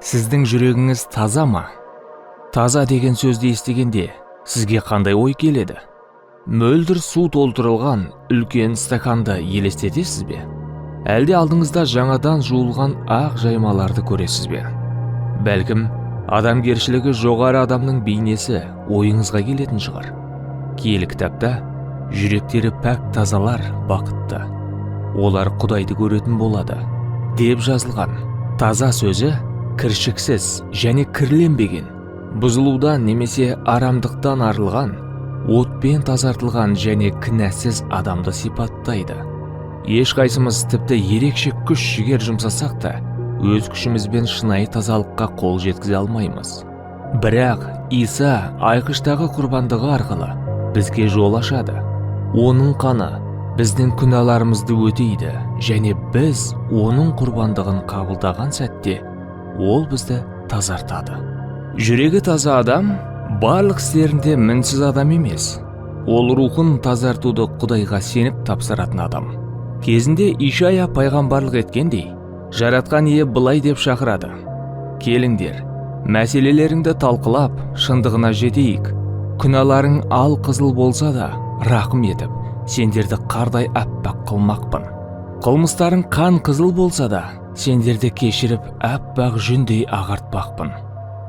Сіздің жүрегіңіз таза ма? Таза деген сөзді естігенде сізге қандай ой келеді? Мөлдір су толтырылған үлкен стаканды елестетесіз бе? Әлде алдыңызда жаңадан жуылған ақ жаймаларды көресіз бе? Бәлкім, адамгершілігі жоғары адамның бейнесі ойыңызға келетін шығар. Киелі кітапта жүректері пәк тазалар бақытты, олар Құдайды көретін болады деп жазылған. Таза сөзі кіршіксіз және кірленбеген, бұзылудан немесе арамдықтан арылған, отпен тазартылған және кінәсіз адамды сипаттайды. Ешқайсымыз тіпті ерекше күш жігер жұмсасақ та, өз күшімізбен шынайы тазалыққа қол жеткізе алмаймыз. Бірақ Иса айқыштағы құрбандығы арқылы бізге жол ашады. Оның қаны біздің күнәларымызды өтейді және біз оның құрбандығын қабылдаған сәтте ол бізді тазартады. Жүрегі таза адам барлық істерінде мінсіз адам емес. Ол рухын тазартуды Құдайға сеніп тапсыратын адам. Кезінде Ишая пайғамбарлық еткендей, жаратқан ие былай деп шақырады: келіңдер, мәселелеріңді талқылап, шындығына жетейік. Күнәларың ал қызыл болса да, рақым етіп, сендерді қардай аппақ қылмақпын. Қылмыстарың қан қызыл болса да, сендерді кешіріп, аппақ жүндей ағартпақпын.